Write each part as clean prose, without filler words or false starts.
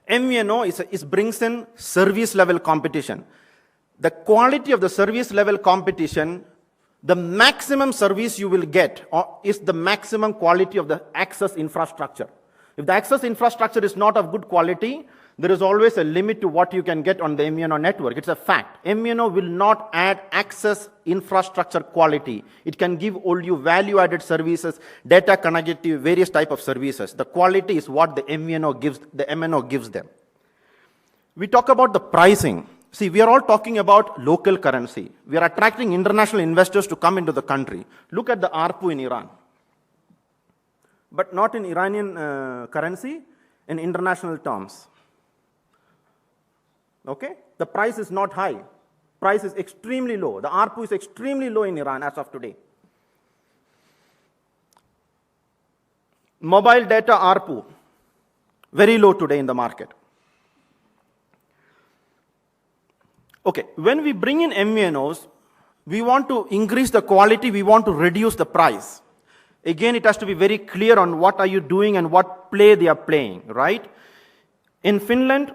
MVNO brings in service level competition. The quality of the service level competition, the maximum service you will get is the maximum quality of the access infrastructure. If the access infrastructure is not of good quality, there is always a limit to what you can get on the MVNO network. It's a fact. MVNO will not add access infrastructure quality. It can give all you value-added services, data connectivity, various type of services. The quality is what the MVNO gives them. We talk about the pricing. See, we are all talking about local currency. We are attracting international investors to come into the country. Look at the ARPU in Iran. But not in Iranian currency, in international terms. Okay? The price is not high. Price is extremely low. The ARPU is extremely low in Iran as of today. Mobile data ARPU, very low today in the market. Okay, when we bring in MVNOs, we want to increase the quality, we want to reduce the price. Again, it has to be very clear on what are you doing and what play they are playing, right? In Finland,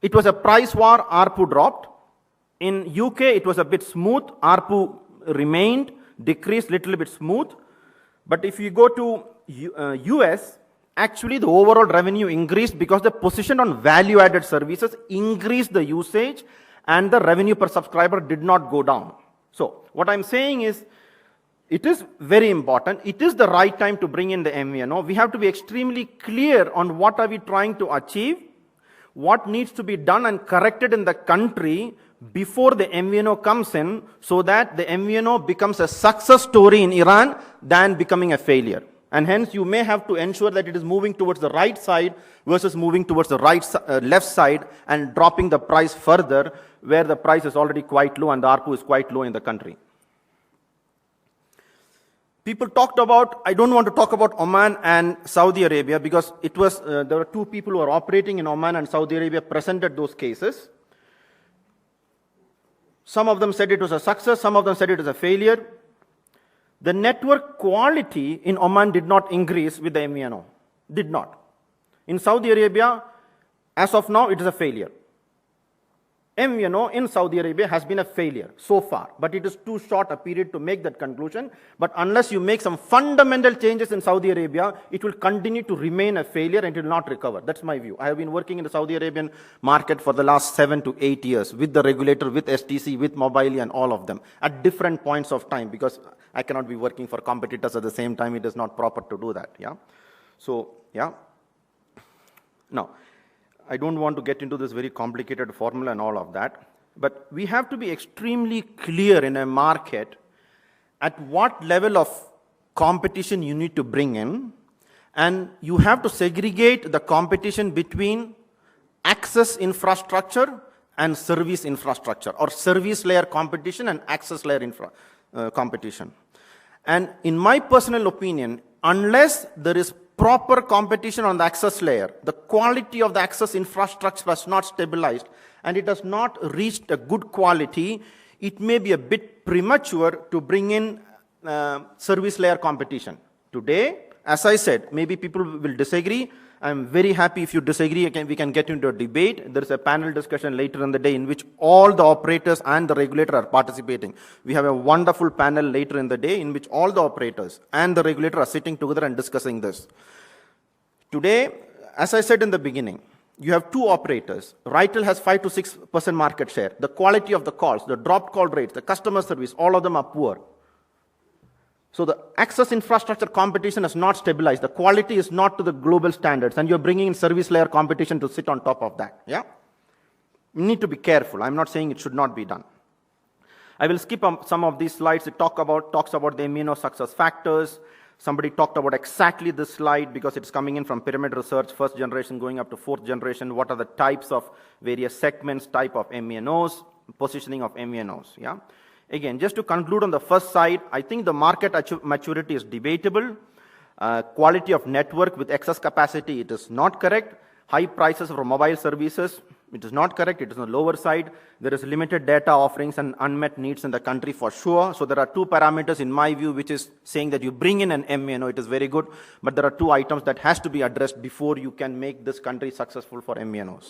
it was a price war, ARPU dropped. In UK, it was a bit smooth, ARPU remained, decreased little bit smooth. But if you go to US, actually the overall revenue increased because the position on value-added services increased the usage and the revenue per subscriber did not go down. So what I'm saying is, it is very important. It is the right time to bring in the MVNO. We have to be extremely clear on what are we trying to achieve, what needs to be done and corrected in the country before the MVNO comes in, so that the MVNO becomes a success story in Iran than becoming a failure. And hence you may have to ensure that it is moving towards the right side versus moving towards the left side and dropping the price further where the price is already quite low and the ARPU is quite low in the country. People talked about, I don't want to talk about Oman and Saudi Arabia because it was, there were two people who are operating in Oman and Saudi Arabia presented those cases. Some of them said it was a success, some of them said it was a failure. The network quality in Oman did not increase with the MVNO. Did not. In Saudi Arabia, as of now, it is a failure. MVNO in Saudi Arabia has been a failure so far, but it is too short a period to make that conclusion. But unless you make some fundamental changes in Saudi Arabia, it will continue to remain a failure and it will not recover. That's my view. I have been working in the Saudi Arabian market for the last 7 to 8 years with the regulator, with STC, with Mobile and all of them at different points of time, because I cannot be working for competitors at the same time. It is not proper to do that. Yeah. So, yeah. Now, I don't want to get into this very complicated formula and all of that, but we have to be extremely clear in a market at what level of competition you need to bring in, and you have to segregate the competition between access infrastructure and service infrastructure, or service layer competition and access layer competition. And in my personal opinion, unless there is proper competition on the access layer, the quality of the access infrastructure was not stabilized and it has not reached a good quality, it may be a bit premature to bring in service layer competition. Today, as I said, maybe people will disagree. I'm very happy if you disagree, we can get into a debate. There is a panel discussion later in the day in which all the operators and the regulator are participating. We have a wonderful panel later in the day in which all the operators and the regulator are sitting together and discussing this. Today, as I said in the beginning, you have two operators. Ritel has 5 to 6% market share. The quality of the calls, the dropped call rates, the customer service, all of them are poor. So the access infrastructure competition is not stabilized. The quality is not to the global standards, and you're bringing in service layer competition to sit on top of that. Yeah? You need to be careful. I'm not saying it should not be done. I will skip some of these slides. It talks about the MVNO success factors. Somebody talked about exactly this slide because it's coming in from Pyramid Research, first generation going up to fourth generation. What are the types of various segments, type of MVNOs, positioning of MVNOs. Yeah? Again, just to conclude on the first side, I think the market maturity is debatable. Quality of network with excess capacity, it is not correct. High prices for mobile services, It is not correct. It is on the lower side. There is limited data offerings and unmet needs in the country for sure. So there are two parameters in my view, which is saying that you bring in an MVNO. It is very good. But there are two items that has to be addressed before you can make this country successful for MVNOs.